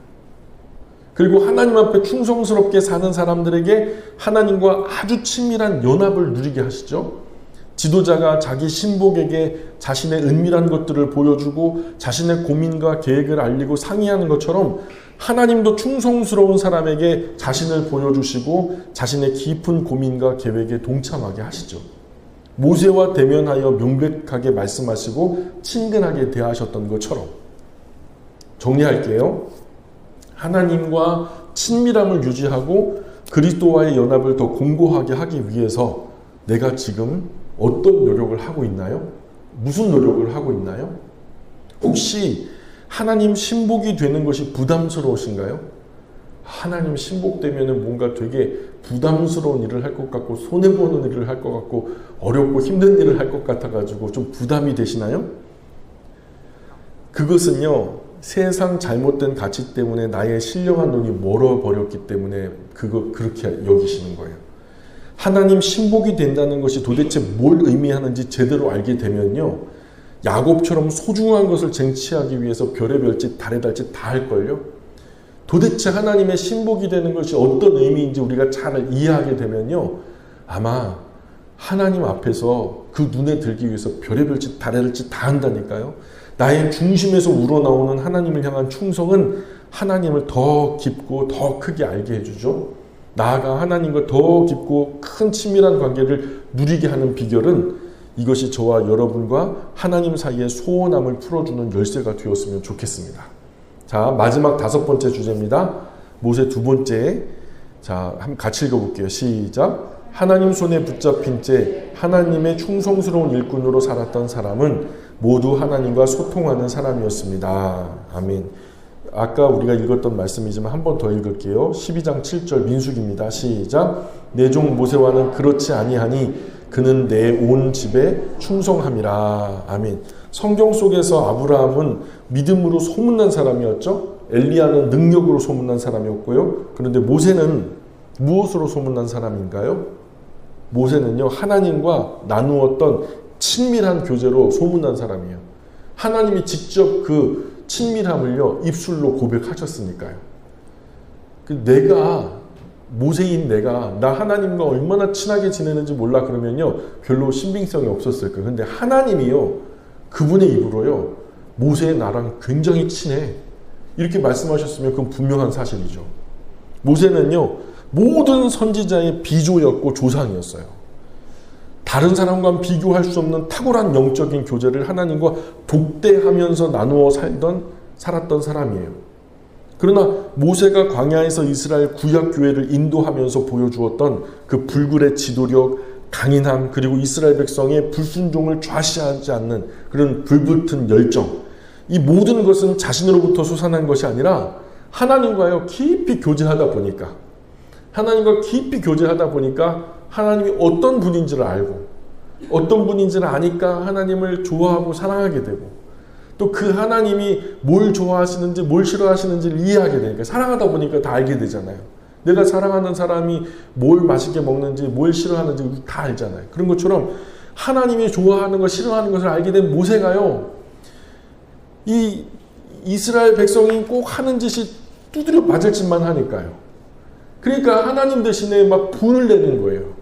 그리고 하나님 앞에 충성스럽게 사는 사람들에게 하나님과 아주 친밀한 연합을 누리게 하시죠. 지도자가 자기 신복에게 자신의 은밀한 것들을 보여주고 자신의 고민과 계획을 알리고 상의하는 것처럼 하나님도 충성스러운 사람에게 자신을 보여주시고 자신의 깊은 고민과 계획에 동참하게 하시죠. 모세와 대면하여 명백하게 말씀하시고 친근하게 대하셨던 것처럼. 정리할게요. 하나님과 친밀함을 유지하고 그리스도와의 연합을 더 공고하게 하기 위해서 내가 지금 어떤 노력을 하고 있나요? 무슨 노력을 하고 있나요? 혹시 하나님 신복이 되는 것이 부담스러우신가요? 하나님 신복되면 뭔가 되게 부담스러운 일을 할 것 같고 손해보는 일을 할 것 같고 어렵고 힘든 일을 할 것 같아가지고 좀 부담이 되시나요? 그것은요, 세상 잘못된 가치 때문에 나의 신령한 눈이 멀어버렸기 때문에 그렇게 여기시는 거예요. 하나님 신복이 된다는 것이 도대체 뭘 의미하는지 제대로 알게 되면요, 야곱처럼 소중한 것을 쟁취하기 위해서 별의 별짓 달의 달짓 다 할걸요. 도대체 하나님의 신복이 되는 것이 어떤 의미인지 우리가 잘 이해하게 되면요, 아마 하나님 앞에서 그 눈에 들기 위해서 별의 별짓 달의 별짓 다 한다니까요. 나의 중심에서 우러나오는 하나님을 향한 충성은 하나님을 더 깊고 더 크게 알게 해주죠. 나아가 하나님과 더 깊고 큰 친밀한 관계를 누리게 하는 비결은 이것이 저와 여러분과 하나님 사이의 소원함을 풀어주는 열쇠가 되었으면 좋겠습니다. 자, 마지막 5번째 주제입니다. 모세 2번째. 자, 한번 같이 읽어볼게요. 시작. 하나님 손에 붙잡힌 채 하나님의 충성스러운 일꾼으로 살았던 사람은 모두 하나님과 소통하는 사람이었습니다. 아멘. 아까 우리가 읽었던 말씀이지만 한 번 더 읽을게요. 12장 7절 민수기입니다. 시작. 내 종 모세와는 그렇지 아니하니 그는 내 온 집에 충성함이라. 아멘. 성경 속에서 아브라함은 믿음으로 소문난 사람이었죠. 엘리야는 능력으로 소문난 사람이었고요. 그런데 모세는 무엇으로 소문난 사람인가요? 모세는요, 하나님과 나누었던 친밀한 교제로 소문난 사람이에요. 하나님이 직접 그 친밀함을요, 입술로 고백하셨으니까요. 내가, 모세인 내가, 나 하나님과 얼마나 친하게 지내는지 몰라 그러면요, 별로 신빙성이 없었을 거예요. 근데 하나님이요, 그분의 입으로요, 모세의 나랑 굉장히 친해. 이렇게 말씀하셨으면 그건 분명한 사실이죠. 모세는요, 모든 선지자의 비조였고 조상이었어요. 다른 사람과 비교할 수 없는 탁월한 영적인 교제를 하나님과 독대하면서 나누어 살았던 사람이에요. 그러나 모세가 광야에서 이스라엘 구약교회를 인도하면서 보여주었던 그 불굴의 지도력, 강인함, 그리고 이스라엘 백성의 불순종을 좌시하지 않는 그런 불붙은 열정, 이 모든 것은 자신으로부터 솟아난 것이 아니라 하나님과요 깊이 교제하다 보니까, 하나님과 깊이 교제하다 보니까 하나님이 어떤 분인지를 알고 어떤 분인지를 아니까 하나님을 좋아하고 사랑하게 되고, 또 그 하나님이 뭘 좋아하시는지 뭘 싫어하시는지를 이해하게 되니까, 사랑하다 보니까 다 알게 되잖아요. 내가 사랑하는 사람이 뭘 맛있게 먹는지 뭘 싫어하는지 다 알잖아요. 그런 것처럼 하나님이 좋아하는 것 싫어하는 것을 알게 된 모세가요, 이 이스라엘 백성이 꼭 하는 짓이 두드려 맞을 짓만 하니까요. 그러니까 하나님 대신에 막 분을 내는 거예요.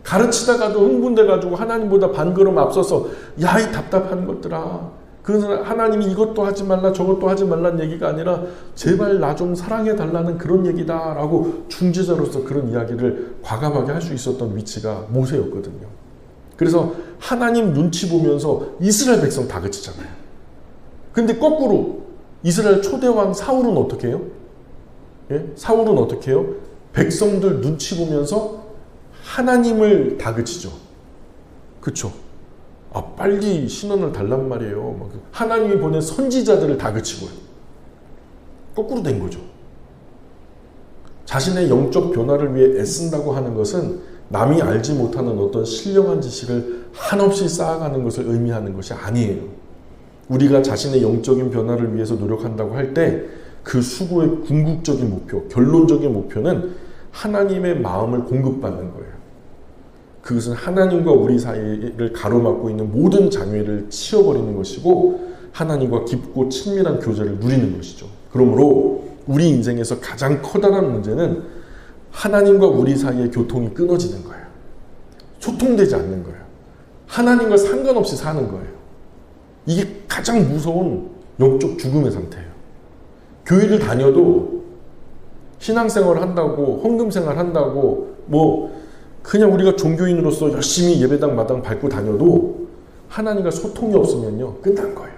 가르치다가도 흥분돼가지고 하나님보다 반걸음 앞서서, 야, 이 답답한 것들아, 그래서 하나님이 이것도 하지 말라 저것도 하지 말라는 얘기가 아니라 제발 나 좀 사랑해 달라는 그런 얘기다 라고 중재자로서 그런 이야기를 과감하게 할 수 있었던 위치가 모세였거든요. 그래서 하나님 눈치 보면서 이스라엘 백성 다그치잖아요. 근데 거꾸로 이스라엘 초대왕 사울은 어떻게 해요? 예? 사울은 어떻게 해요? 백성들 눈치 보면서 하나님을 다그치죠. 그렇죠? 빨리 신원을 달란 말이에요. 하나님이 보낸 선지자들을 다 그치고요. 거꾸로 된 거죠. 자신의 영적 변화를 위해 애쓴다고 하는 것은 남이 알지 못하는 어떤 신령한 지식을 한없이 쌓아가는 것을 의미하는 것이 아니에요. 우리가 자신의 영적인 변화를 위해서 노력한다고 할 때 그 수고의 궁극적인 목표, 결론적인 목표는 하나님의 마음을 공급받는 거예요. 그것은 하나님과 우리 사이를 가로막고 있는 모든 장애를 치워버리는 것이고 하나님과 깊고 친밀한 교제를 누리는 것이죠. 그러므로 우리 인생에서 가장 커다란 문제는 하나님과 우리 사이의 교통이 끊어지는 거예요. 소통되지 않는 거예요. 하나님과 상관없이 사는 거예요. 이게 가장 무서운 영적 죽음의 상태예요. 교회를 다녀도 신앙생활을 한다고, 헌금생활 한다고, 그냥 우리가 종교인으로서 열심히 예배당 마당 밟고 다녀도 하나님과 소통이 없으면요, 끝난 거예요.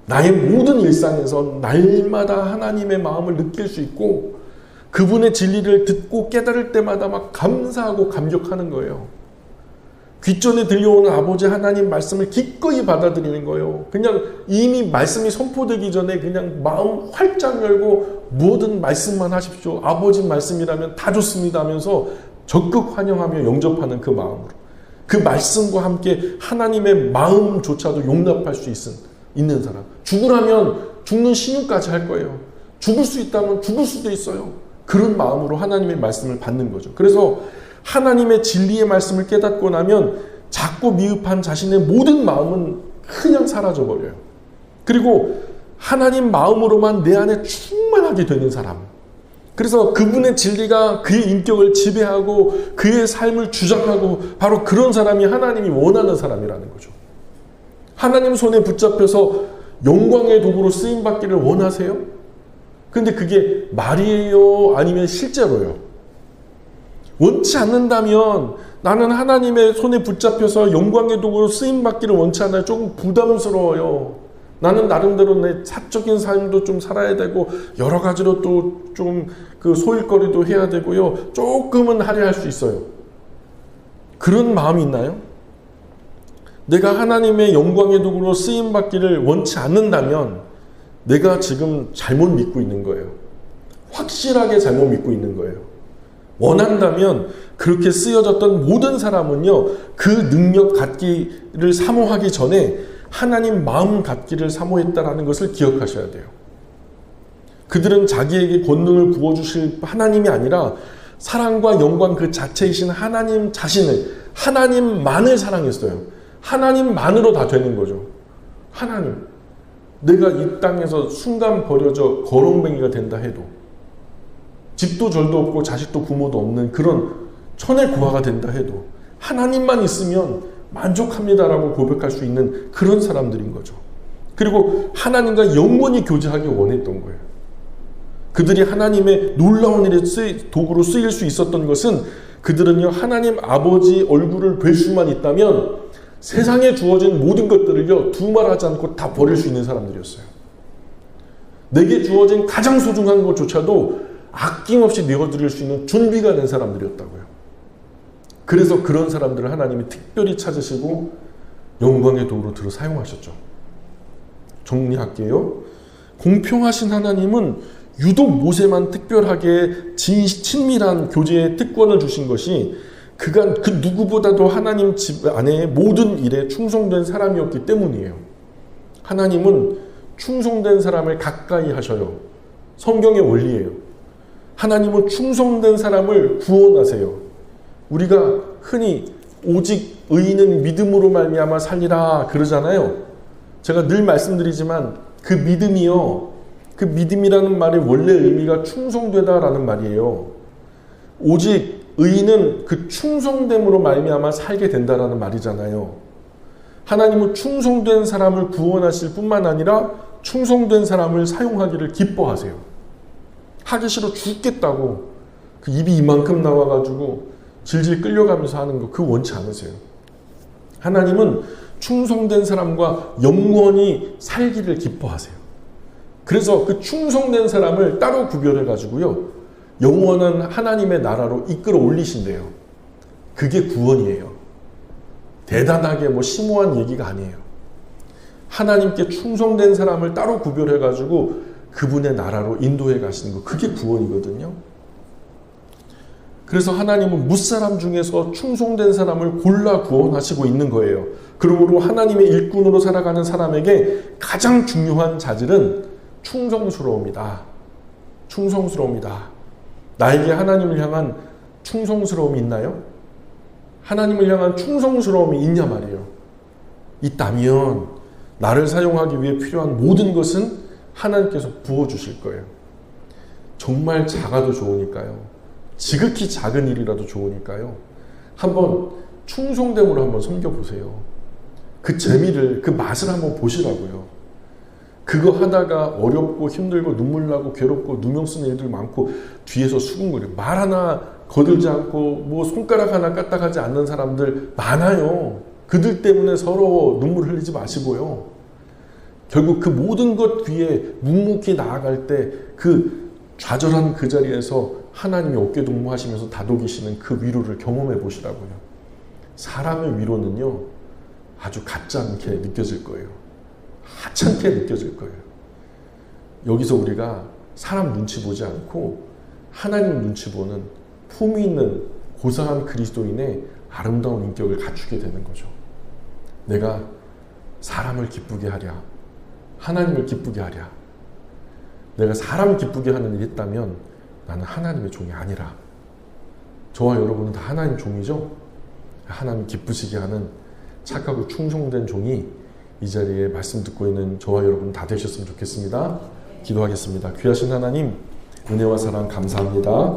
나의 모든 일상에서 날마다 하나님의 마음을 느낄 수 있고 그분의 진리를 듣고 깨달을 때마다 막 감사하고 감격하는 거예요. 귓전에 들려오는 아버지 하나님 말씀을 기꺼이 받아들이는 거예요. 그냥 이미 말씀이 선포되기 전에 그냥 마음 활짝 열고 모든 말씀만 하십시오. 아버지 말씀이라면 다 좋습니다 하면서 적극 환영하며 영접하는 그 마음으로. 그 말씀과 함께 하나님의 마음조차도 용납할 수 있는 사람. 죽으라면 죽는 신유까지 할 거예요. 죽을 수 있다면 죽을 수도 있어요. 그런 마음으로 하나님의 말씀을 받는 거죠. 그래서 하나님의 진리의 말씀을 깨닫고 나면 작고 미흡한 자신의 모든 마음은 그냥 사라져버려요. 그리고 하나님 마음으로만 내 안에 충만하게 되는 사람. 그래서 그분의 진리가 그의 인격을 지배하고 그의 삶을 주장하고 바로 그런 사람이 하나님이 원하는 사람이라는 거죠. 하나님 손에 붙잡혀서 영광의 도구로 쓰임받기를 원하세요? 근데 그게 말이에요? 아니면 실제로요? 원치 않는다면 나는 하나님의 손에 붙잡혀서 영광의 도구로 쓰임받기를 원치 않아요. 조금 부담스러워요. 나는 나름대로 내 사적인 삶도 좀 살아야 되고 여러 가지로 또 좀 그 소일거리도 해야 되고요. 조금은 할애할 수 있어요. 그런 마음이 있나요? 내가 하나님의 영광의 도구로 쓰임받기를 원치 않는다면 내가 지금 잘못 믿고 있는 거예요. 확실하게 잘못 믿고 있는 거예요. 원한다면 그렇게 쓰여졌던 모든 사람은요, 그 능력 갖기를 사모하기 전에 하나님 마음 갖기를 사모했다라는 것을 기억하셔야 돼요. 그들은 자기에게 권능을 부어주실 하나님이 아니라 사랑과 영광 그 자체이신 하나님 자신을, 하나님만을 사랑했어요. 하나님만으로 다 되는 거죠. 하나님. 내가 이 땅에서 순간 버려져 거렁뱅이가 된다 해도, 집도 절도 없고 자식도 부모도 없는 그런 천의 고아가 된다 해도 하나님만 있으면 만족합니다라고 고백할 수 있는 그런 사람들인 거죠. 그리고 하나님과 영원히 교제하기 원했던 거예요. 그들이 하나님의 놀라운 일에 도구로 쓰일 수 있었던 것은 그들은요, 하나님 아버지 얼굴을 뵐 수만 있다면 세상에 주어진 모든 것들을요, 두말하지 않고 다 버릴 수 있는 사람들이었어요. 내게 주어진 가장 소중한 것조차도 아낌없이 내어드릴 수 있는 준비가 된 사람들이었다고요. 그래서 그런 사람들을 하나님이 특별히 찾으시고 영광의 도구로 들어 사용하셨죠. 정리할게요. 공평하신 하나님은 유독 모세만 특별하게 친밀한 교제의 특권을 주신 것이 그간 그 누구보다도 하나님 집 안에 모든 일에 충성된 사람이었기 때문이에요. 하나님은 충성된 사람을 가까이 하셔요. 성경의 원리예요. 하나님은 충성된 사람을 구원하세요. 우리가 흔히 오직 의인은 믿음으로 말미암아 살리라 그러잖아요. 제가 늘 말씀드리지만 그 믿음이요, 그 믿음이라는 말의 원래 의미가 충성되다라는 말이에요. 오직 의인은 그 충성됨으로 말미암아 살게 된다라는 말이잖아요. 하나님은 충성된 사람을 구원하실 뿐만 아니라 충성된 사람을 사용하기를 기뻐하세요. 하기 싫어 죽겠다고 그 입이 이만큼 나와가지고 질질 끌려가면서 하는 거 그거 원치 않으세요. 하나님은 충성된 사람과 영원히 살기를 기뻐하세요. 그래서 그 충성된 사람을 따로 구별해가지고요, 영원한 하나님의 나라로 이끌어 올리신대요. 그게 구원이에요. 대단하게 뭐 심오한 얘기가 아니에요. 하나님께 충성된 사람을 따로 구별해가지고 그분의 나라로 인도해 가시는 거, 그게 구원이거든요. 그래서 하나님은 무사람 중에서 충성된 사람을 골라 구원하시고 있는 거예요. 그러므로 하나님의 일꾼으로 살아가는 사람에게 가장 중요한 자질은 충성스러움이다. 충성스러움이다. 나에게 하나님을 향한 충성스러움이 있나요? 하나님을 향한 충성스러움이 있냐 말이에요. 있다면 나를 사용하기 위해 필요한 모든 것은 하나님께서 부어주실 거예요. 정말 작아도 좋으니까요. 지극히 작은 일이라도 좋으니까요. 한번 충성됨으로 한번 섬겨보세요. 그 재미를, 그 맛을 한번 보시라고요. 그거 하다가 어렵고 힘들고 눈물 나고 괴롭고 누명 쓰는 일들 많고 뒤에서 수군거려 말 하나 거들지 않고 뭐 손가락 하나 까딱하지 않는 사람들 많아요. 그들 때문에 서로 눈물 흘리지 마시고요. 결국 그 모든 것 뒤에 묵묵히 나아갈 때 그 좌절한 그 자리에서 하나님이 어깨동무하시면서 다독이시는 그 위로를 경험해 보시라고요. 사람의 위로는요, 아주 가짜 않게 느껴질 거예요. 하찮게 느껴질 거예요. 여기서 우리가 사람 눈치 보지 않고 하나님 눈치 보는 품위 있는 고상한 그리스도인의 아름다운 인격을 갖추게 되는 거죠. 내가 사람을 기쁘게 하랴, 하나님을 기쁘게 하랴. 내가 사람을 기쁘게 하는 일이 있다면 나는 하나님의 종이 아니라. 저와 여러분은 다 하나님 종이죠? 하나님 기쁘시게 하는 착하고 충성된 종이 이 자리에 말씀 듣고 있는 저와 여러분 다 되셨으면 좋겠습니다. 기도하겠습니다. 귀하신 하나님, 은혜와 사랑 감사합니다.